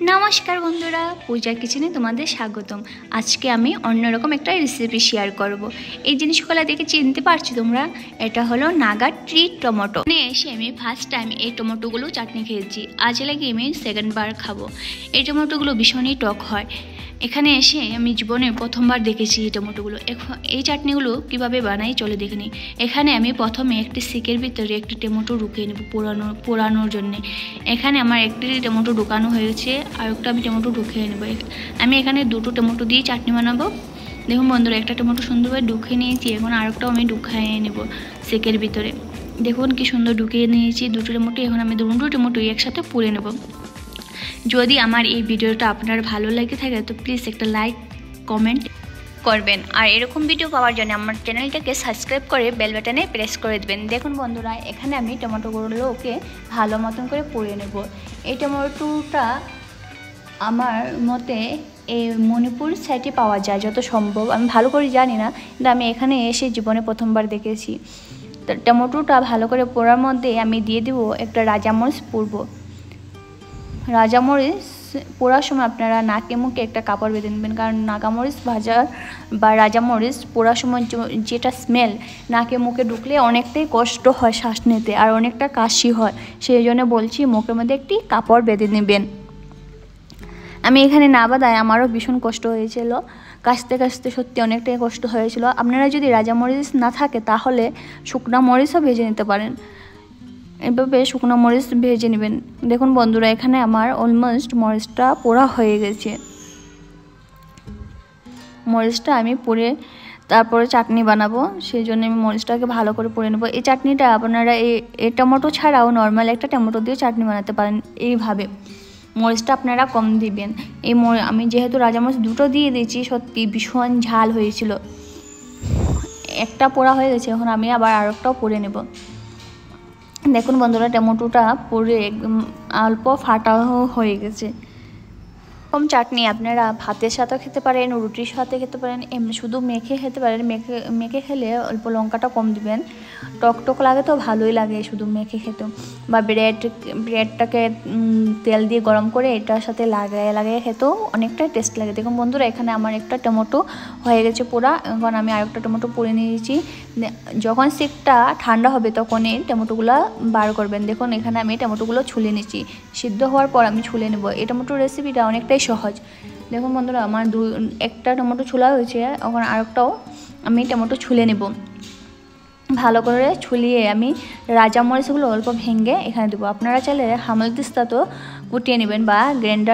নমস্কার বন্ধুরা, পূজা কিচেনে তোমাদের স্বাগতম। আজকে আমি অন্যরকম একটা রেসিপি শেয়ার করব। এই জিনিসগুলো দেখে চিনতে পারছো তোমরা? এটা হলো নাগা ট্রি টমেটো। এসে আমি ফার্স্ট টাইম এই টমেটোগুলো চাটনি খেয়েছি, আজ লাগে আমি সেকেন্ড বার খাবো। এই টমেটোগুলো ভীষণই টক হয়। এখানে এসে আমি জীবনে প্রথমবার দেখেছি এই টমেটোগুলো। এই চাটনিগুলো কীভাবে বানাই চলে দেখে নিই। এখানে আমি প্রথমে একটি সিকের ভিতরে একটি টমেটো ঢুকিয়ে নেব পোড়ানোর জন্যে। এখানে আমার একটি টমেটো ঢুকানো হয়েছে, আর একটা আমি টমেটো ঢুকিয়ে নেব। আমি এখানে দুটো টমেটো দিয়ে চাটনি বানাবো। দেখুন বন্ধুরা, একটা টমেটো সুন্দরভাবে ঢুকিয়ে নিয়েছি, এখন আরেকটাও আমি ঢুকিয়ে নেব সিকের ভিতরে। দেখুন কি সুন্দর ঢুকিয়ে নিয়েছি দুটো টমেটো। এখন আমি দুটো টমেটো একসাথে পুড়ে নেব। যদি আমার এই ভিডিওটা আপনার ভালো লেগে থাকে তো প্লিজ একটা লাইক কমেন্ট করবেন, আর এরকম ভিডিও পাওয়ার জন্য আমার চ্যানেলটাকে সাবস্ক্রাইব করে বেল বাটনে প্রেস করে দেবেন। দেখুন বন্ধুরা, এখানে আমি টমেটোগুলোকে ভালো মতন করে পুড়িয়ে নেব। এই টমেটোটা আমার মতে এই মণিপুর সাইডে পাওয়া যায় যত সম্ভব, আমি ভালো করে জানি না, কিন্তু আমি এখানে এসে জীবনে প্রথমবার দেখেছি। তো টমেটোটা ভালো করে পোড়ার মধ্যে আমি দিয়ে দেব একটা রাজামরিচ পূর্ব। রাজামরিচ পোড়ার সময় আপনারা নাকে মুখে একটা কাপড় বেঁধে নেবেন, কারণ নাগামরিচ ভাজা বা রাজামরিচ পোড়ার সময় যেটা স্মেল নাকে মুখে ঢুকলে অনেকটাই কষ্ট হয় শ্বাস নিতে, আর অনেকটা কাশি হয়। সেই জন্য বলছি মুখের মধ্যে একটি কাপড় বেঁধে নেবেন। আমি এখানে না বাঁধায় আমারও ভীষণ কষ্ট হয়েছিল, কাশতে কাশতে সত্যি অনেকটাই কষ্ট হয়েছিল। আপনারা যদি রাজামরিচ না থাকে তাহলে শুকনো মরিচও ভেজে নিতে পারেন। এভাবে শুকনো মরিচ ভেজে নেবেন। দেখুন বন্ধুরা, এখানে আমার অলমোস্ট মরিচটা পোড়া হয়ে গেছে। মরিচটা আমি পুড়ে তারপরে চাটনি বানাবো, সেই জন্য আমি মরিচটাকে ভালো করে পুড়ে নেবো। এই চাটনিটা আপনারা এই টমেটো ছাড়াও নর্মাল একটা টমেটো দিয়ে চাটনি বানাতে পারেন। এইভাবে মরিচটা আপনারা কম দিবেন। আমি যেহেতু রাজামরিচ দুটো দিয়ে দিয়েছি, সত্যি ভীষণ ঝাল হয়েছিল। একটা পোড়া হয়ে গেছে, এখন আমি আবার আরেকটাও পুড়ে নেব। দেখুন বন্ধুরা, টমেটোটা পুড়ে একদম অল্প ফাটা হয়ে গেছে। এরকম চাটনি আপনারা ভাতের সাথেও খেতে পারেন, রুটির সাথে খেতে পারেন, এমনি শুধু মেখে খেতে পারেন। মেখে খেলে অল্প লঙ্কাটা কম দিবেন। টক লাগে তো ভালোই লাগে শুধু মেখে খেতে। বা ব্রেডটাকে তেল দিয়ে গরম করে এটার সাথে লাগিয়ে খেতেও অনেকটাই টেস্ট লাগে। দেখুন বন্ধুরা, এখানে আমার একটা টমেটো হয়ে গেছে পোড়া। এখন আমি আরেকটা টমেটো পুড়ে নিয়েছি। যখন সিকটা ঠান্ডা হবে তখন এই টমেটোগুলো বার করবেন। দেখুন এখানে আমি টমেটোগুলো ছুলে নিচ্ছি। সিদ্ধ হওয়ার পর আমি ছুলে নেব। এই টমেটোর রেসিপিটা অনেকটাই সহজ। দেখুন বন্ধুরা, আমার একটা টমেটো ছোলা হয়েছে, এখন আরেকটাও আমি টমেটো ছুলে নেব। ভালো করে ছুলিয়ে আমি রাজামরিচগুলো অল্প ভেঙে এখানে দেবো। আপনারা চাইলে হামালদিস্তা তো কুটিয়ে নেবেন বা গ্রাইন্ডার